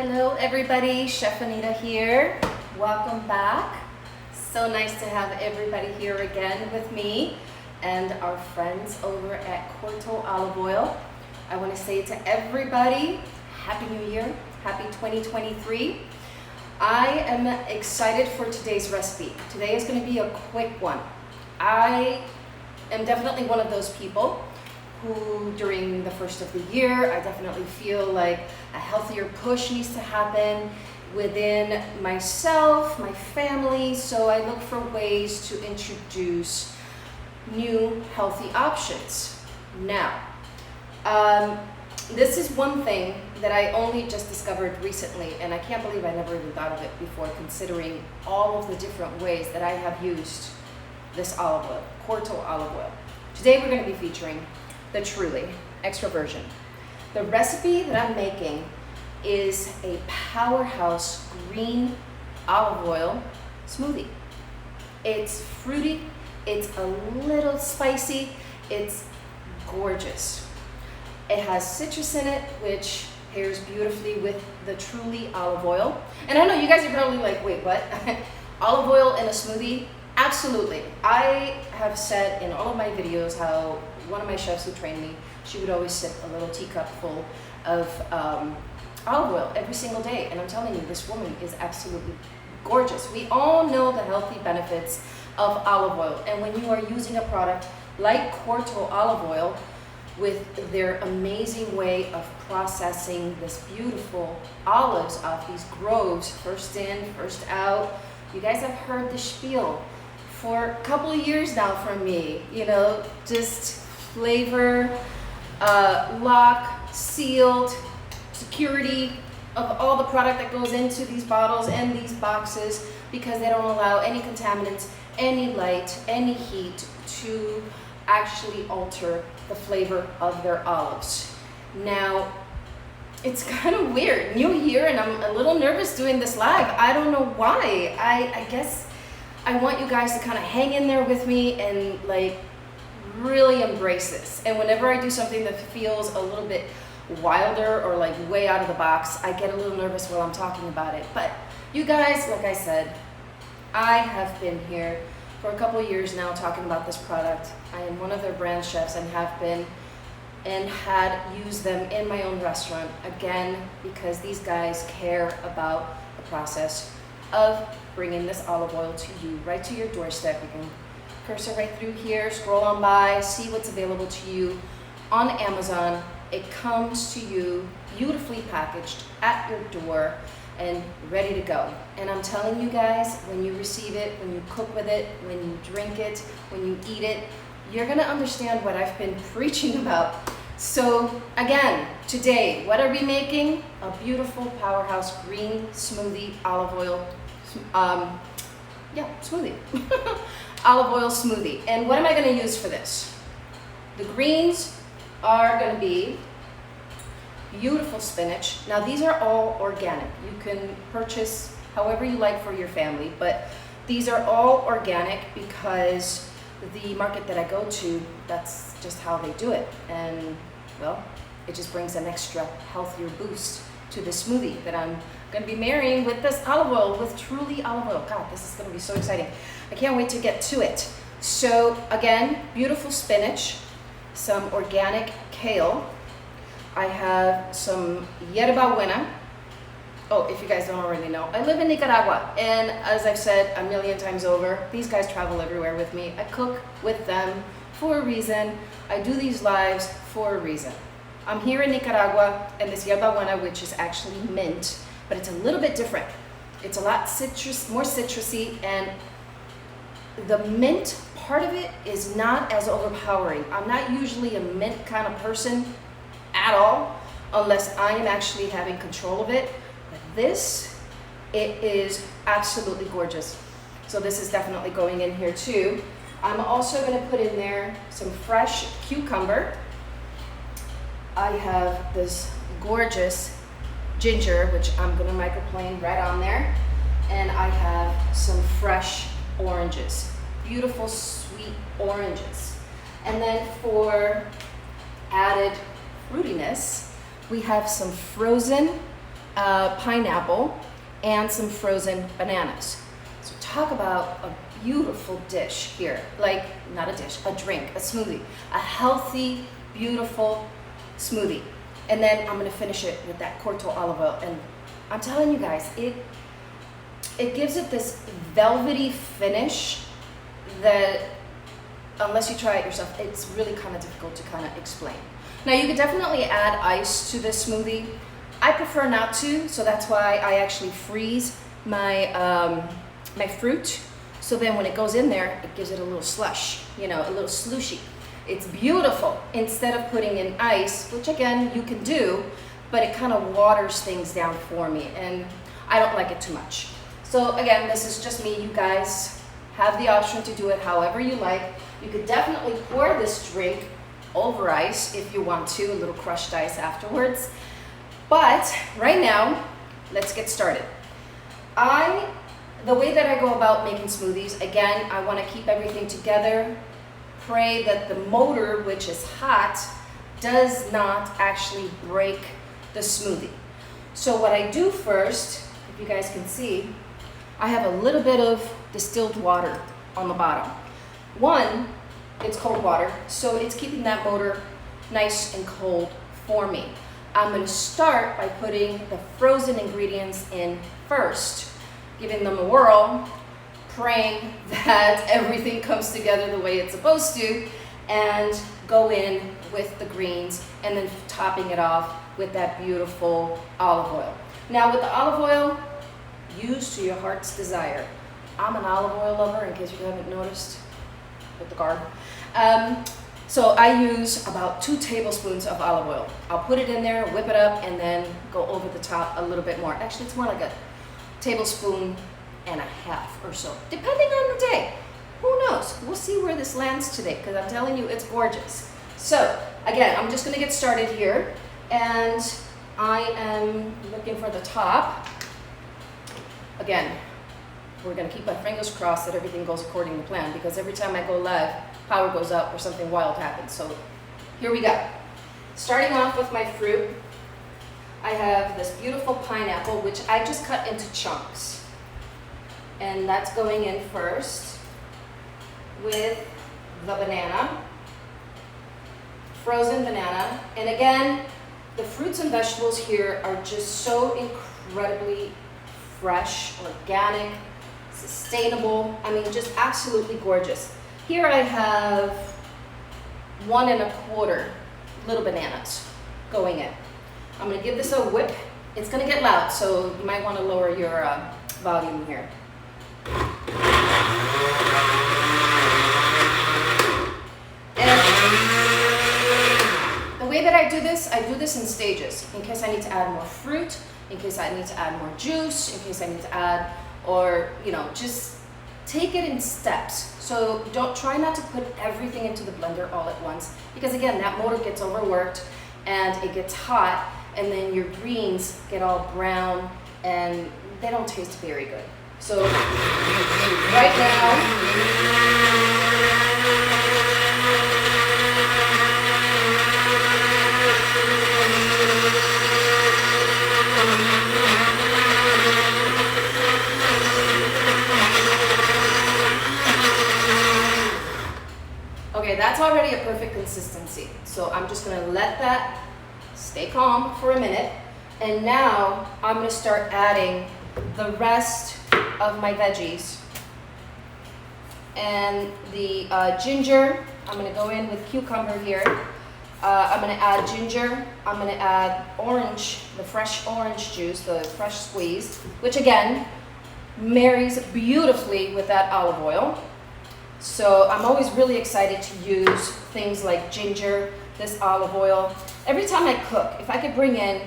Hello everybody, Chef Anita here. Welcome back. So nice to have everybody here again with me and our friends over at Corto Olive Oil. I want to say to everybody, Happy New Year, Happy 2023. I am excited for today's recipe. Today is going to be a quick one. I am definitely one of those people who during the first of the year, I definitely feel like a healthier push needs to happen within myself, my family, so I look for ways to introduce new healthy options. Now, this is one thing that I only just discovered recently, and I can't believe I never even thought of it before, considering all of the different ways that I have used this olive oil, Corto olive oil. Today we're going to be featuring the Truly extra virgin. The recipe that I'm making is a powerhouse green olive oil smoothie. It's fruity, it's a little spicy, it's gorgeous. It has citrus in it, which pairs beautifully with the Truly olive oil. And I know you guys are probably like, wait, what? Olive oil in a smoothie? Absolutely. I have said in all of my videos how one of my chefs who trained me, she would always sip a little teacup full of olive oil every single day. And I'm telling you, this woman is absolutely gorgeous. We all know the healthy benefits of olive oil. And when you are using a product like Corto olive oil with their amazing way of processing this beautiful olives off these groves, first in, first out, you guys have heard the spiel for a couple of years now from me, you know, just flavor, lock, sealed, security of all the product that goes into these bottles and these boxes, because they don't allow any contaminants, any light, any heat to actually alter the flavor of their olives. Now, it's kind of weird, new year, and I'm a little nervous doing this live. I don't know why. I guess I want you guys to kind of hang in there with me and like really embrace this. And whenever I do something that feels a little bit wilder or like way out of the box, I get a little nervous while I'm talking about it. But you guys, like I said, I have been here for a couple of years now talking about this product. I am one of their brand chefs and have been and had used them in my own restaurant, again, because these guys care about the process of bringing this olive oil to you, right to your doorstep. You can cursor right through here, scroll on by, see what's available to you on Amazon. It comes to you beautifully packaged at your door and ready to go. And I'm telling you guys, when you receive it, when you cook with it, when you drink it, when you eat it, you're gonna understand what I've been preaching about. So again, today, what are we making? A beautiful powerhouse green smoothie, olive oil, smoothie. Olive oil smoothie. And what am I gonna use for this? The greens are gonna be beautiful spinach. Now these are all organic. You can purchase however you like for your family, but these are all organic because the market that I go to, that's just how they do it. And well, it just brings an extra healthier boost to the smoothie that I'm gonna be marrying with this olive oil, with Truly olive oil. God, this is gonna be so exciting. I can't wait to get to it. So again, beautiful spinach, some organic kale. I have some yerba buena. Oh, if you guys don't already know, I live in Nicaragua, and as I've said a million times over, these guys travel everywhere with me. I cook with them for a reason. I do these lives for a reason. I'm here in Nicaragua, and this yerba buena, which is actually mint, but it's a little bit different. It's a lot more citrusy, and the mint part of it is not as overpowering. I'm not usually a mint kind of person at all, unless I am actually having control of it. But this, it is absolutely gorgeous. So this is definitely going in here too. I'm also gonna put in there some fresh cucumber. I have this gorgeous ginger, which I'm gonna microplane right on there. And I have some fresh oranges, beautiful sweet oranges. And then for added fruitiness, we have some frozen pineapple, and some frozen bananas. So talk about a beautiful dish here. Like, not a dish, a drink, a smoothie. A healthy, beautiful smoothie. And then I'm gonna finish it with that Corto olive oil. And I'm telling you guys, it gives it this velvety finish that, unless you try it yourself, it's really kind of difficult to kind of explain. Now you could definitely add ice to this smoothie. I prefer not to, so that's why I actually freeze my my fruit. So then when it goes in there, it gives it a little slush, you know, a little slushy. It's beautiful instead of putting in ice, which again you can do, but it kind of waters things down for me, and I don't like it too much. So again, this is just me. You guys have the option to do it however you like. You could definitely pour this drink over ice if you want to, a little crushed ice afterwards. But right now, let's get started. The way that I go about making smoothies, again, I want to keep everything together, pray that the motor, which is hot, does not actually break the smoothie. So what I do first, if you guys can see, I have a little bit of distilled water on the bottom. One, it's cold water, so it's keeping that motor nice and cold for me. I'm going to start by putting the frozen ingredients in first, giving them a whirl, praying that everything comes together the way it's supposed to, and go in with the greens, and then topping it off with that beautiful olive oil. Now with the olive oil, use to your heart's desire. I'm an olive oil lover, in case you haven't noticed with the garb. So I use about 2 tablespoons of olive oil. I'll put it in there, whip it up, and then go over the top a little bit more. Actually, it's more like a tablespoon and a half or so, depending on the day. Who knows? We'll see where this lands today, because I'm telling you, it's gorgeous. So again, I'm just gonna get started here, and I am looking for the top. Again, we're gonna keep our fingers crossed that everything goes according to plan, because every time I go live, power goes out or something wild happens. So here we go. Starting off with my fruit, I have this beautiful pineapple, which I just cut into chunks. And that's going in first with the banana, frozen banana. And again, the fruits and vegetables here are just so incredibly fresh, organic, sustainable. I mean, just absolutely gorgeous. Here I have 1 1/4 little bananas going in. I'm gonna give this a whip. It's gonna get loud, so you might wanna lower your volume here. And the way that I do this in stages, in case I need to add more fruit, in case I need to add more juice, in case I need to add, or, you know, just take it in steps. So don't try not to put everything into the blender all at once, because again, that motor gets overworked and it gets hot, and then your greens get all brown and they don't taste very good. So right now, okay, that's already a perfect consistency. So I'm just gonna let that stay calm for a minute. And now I'm gonna start adding the rest of my veggies. And the ginger, I'm gonna go in with cucumber here. I'm gonna add ginger. I'm gonna add orange, the fresh orange juice, the fresh squeezed, which again, marries beautifully with that olive oil. So I'm always really excited to use things like ginger, this olive oil. Every time I cook, if I could bring in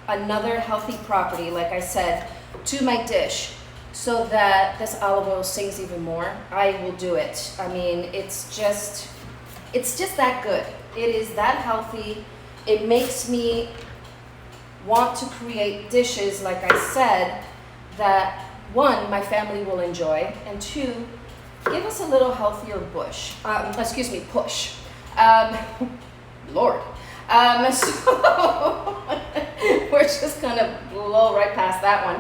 another healthy property, like I said, to my dish, so that this olive oil sings even more, I will do it. I mean, it's just that good. It is that healthy. It makes me want to create dishes, like I said, that 1, my family will enjoy, and 2, give us a little healthier push. Lord. So We're just gonna blow right past that one.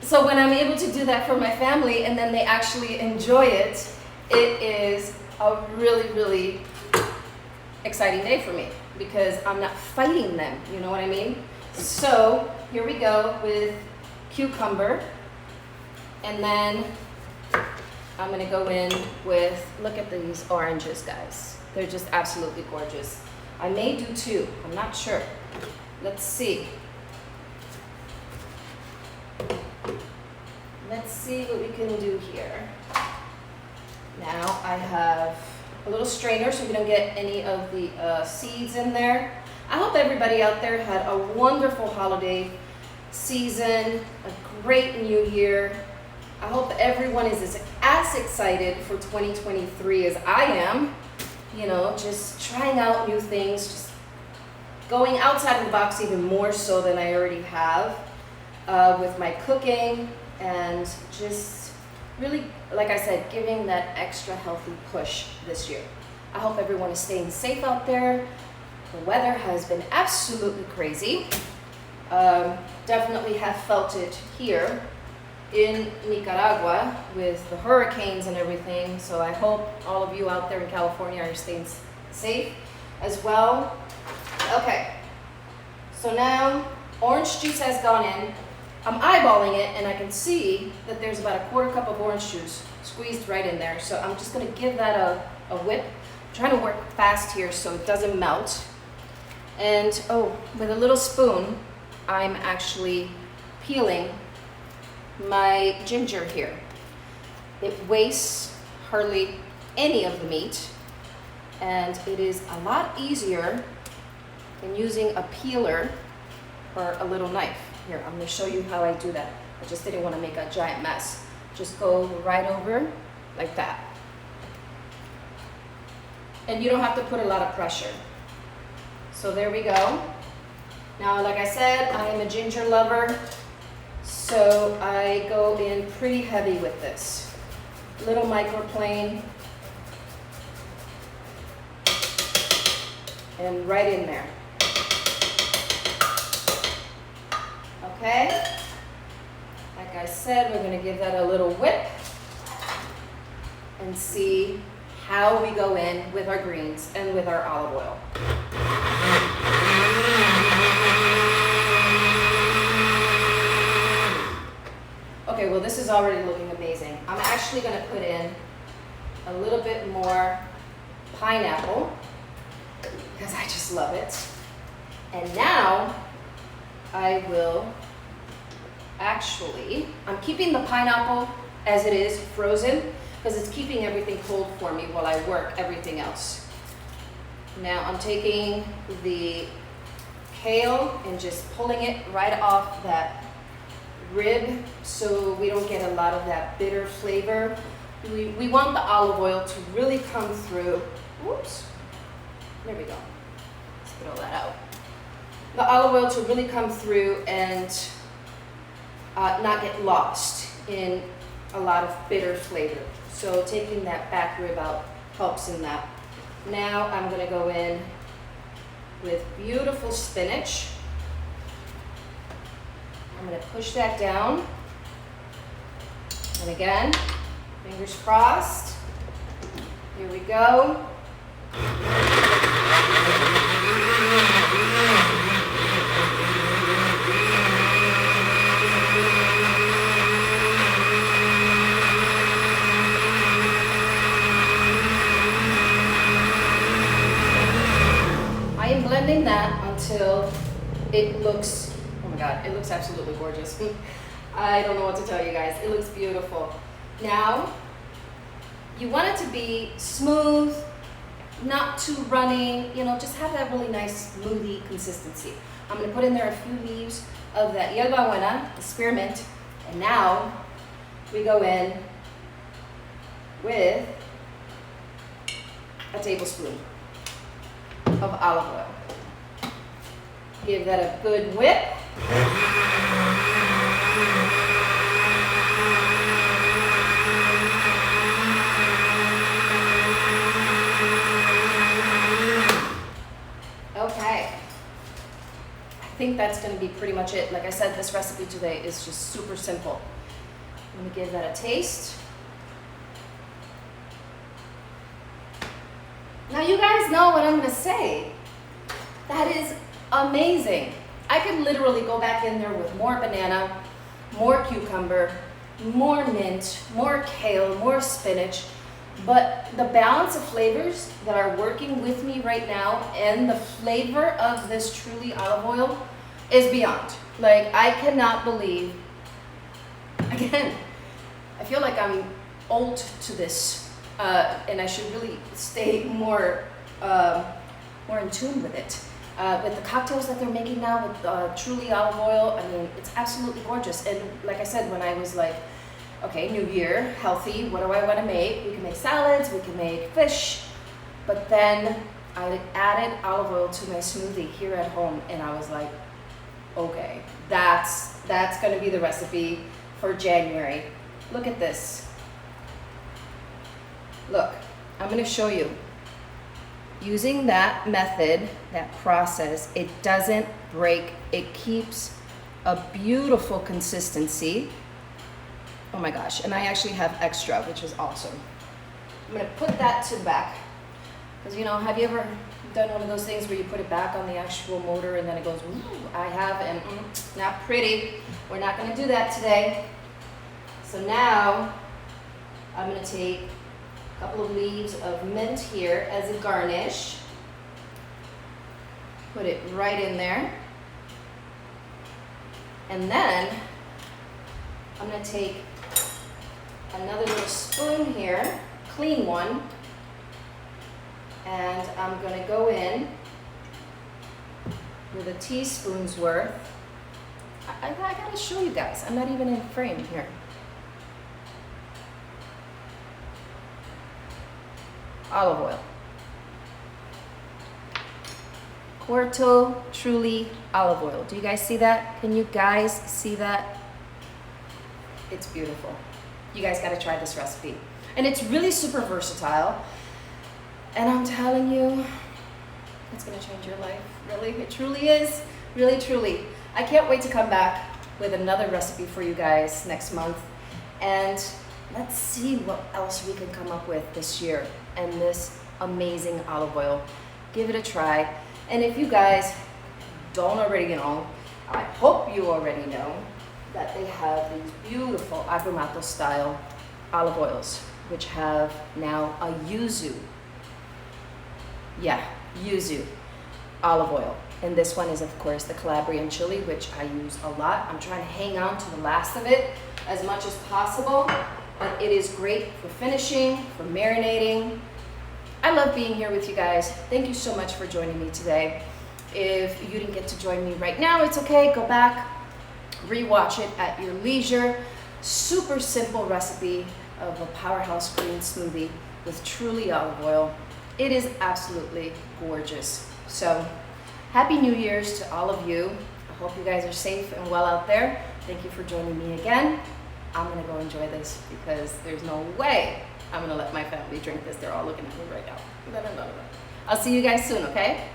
So when I'm able to do that for my family and then they actually enjoy it, it is a really, really exciting day for me because I'm not fighting them, you know what I mean? So here we go with cucumber, and then I'm gonna go in with, look at these oranges, guys. They're just absolutely gorgeous. I may do two, I'm not sure. Let's see. Let's see what we can do here. Now I have a little strainer so we don't get any of the seeds in there. I hope everybody out there had a wonderful holiday season, a great new year. I hope everyone is as excited for 2023 as I am. You know, just trying out new things, just going outside of the box even more so than I already have with my cooking, and just really, like I said, giving that extra healthy push this year. I hope everyone is staying safe out there. The weather has been absolutely crazy. Definitely have felt it here in Nicaragua with the hurricanes and everything. So I hope all of you out there in California are staying safe as well. Okay, so now orange juice has gone in. I'm eyeballing it and I can see that there's about a quarter cup of orange juice squeezed right in there. So I'm just gonna give that a whip. I'm trying to work fast here so it doesn't melt. And oh, with a little spoon, I'm actually peeling my ginger here. It wastes hardly any of the meat, and it is a lot easier than using a peeler or a little knife. Here, I'm gonna show you how I do that. I just didn't want to make a giant mess. Just go right over like that. And you don't have to put a lot of pressure. So there we go. Now, like I said, I am a ginger lover, so I go in pretty heavy with this. Little microplane. And right in there. Okay? Like I said, we're gonna give that a little whip and see how we go in with our greens and with our olive oil. Okay, well, this is already looking amazing. I'm actually gonna put in a little bit more pineapple because I just love it. And now I will actually, I'm keeping the pineapple as it is frozen because it's keeping everything cold for me while I work everything else. Now I'm taking the kale and just pulling it right off that rib so we don't get a lot of that bitter flavor. We want the olive oil to really come through. Whoops, there we go. Let's throw that out. The olive oil to really come through and not get lost in a lot of bitter flavor. So taking that back rib out helps in that. Now I'm gonna go in with beautiful spinach. I'm gonna push that down. And again, fingers crossed. Here we go. I am blending that until it looks, oh my God, it looks absolutely gorgeous. I don't know what to tell you guys. It looks beautiful. Now, you want it to be smooth, not too runny, you know, just have that really nice smoothy consistency. I'm gonna put in there a few leaves of that yerba buena, the spearmint, and now we go in with a tablespoon of olive oil. Give that a good whip. think that's gonna be pretty much it. Like I said, this recipe today is just super simple. Let me give that a taste. Now you guys know what I'm gonna say. That is amazing. I could literally go back in there with more banana, more cucumber, more mint, more kale, more spinach. But the balance of flavors that are working with me right now and the flavor of this Truly olive oil is beyond. Like, I cannot believe, again, I feel like I'm old to this and I should really stay more in tune with it. With the cocktails that they're making now with Truly olive oil, I mean, it's absolutely gorgeous. And like I said, when I was like, okay, new year, healthy, what do I want to make? We can make salads, we can make fish. But then I added olive oil to my smoothie here at home, and I was like, okay, that's going to be the recipe for January. Look at this. Look, I'm going to show you. Using that method, that process, it doesn't break. It keeps a beautiful consistency. Oh my gosh, and I actually have extra, which is awesome. I'm gonna put that to the back. Because you know, have you ever done one of those things where you put it back on the actual motor and then it goes, ooh, I have, and not pretty. We're not gonna do that today. So now, I'm gonna take a couple of leaves of mint here as a garnish. Put it right in there. And then, I'm gonna take another little spoon here, clean one, and I'm gonna go in with a teaspoon's worth. I gotta show you guys, I'm not even in frame here. Olive oil. Quarto Truly olive oil. Do you guys see that? Can you guys see that? It's beautiful. You guys gotta try this recipe. And it's really super versatile. And I'm telling you, it's gonna change your life. Really, it truly is. Really, truly. I can't wait to come back with another recipe for you guys next month. And let's see what else we can come up with this year. And this amazing olive oil. Give it a try. And if you guys don't already know, I hope you already know, that they have these beautiful agrumato style olive oils, which have now a yuzu. Yeah, yuzu olive oil. And this one is of course the Calabrian chili, which I use a lot. I'm trying to hang on to the last of it as much as possible, but it is great for finishing, for marinating. I love being here with you guys. Thank you so much for joining me today. If you didn't get to join me right now, it's okay, go back, rewatch it at your leisure. Super simple recipe of a powerhouse green smoothie with Truly olive oil. It is absolutely gorgeous. So happy New Year's to all of you. I hope you guys are safe and well out there. Thank you for joining me again. I'm gonna go enjoy this because there's no way I'm gonna let my family drink this. They're all looking at me right now. I'll see you guys soon, okay?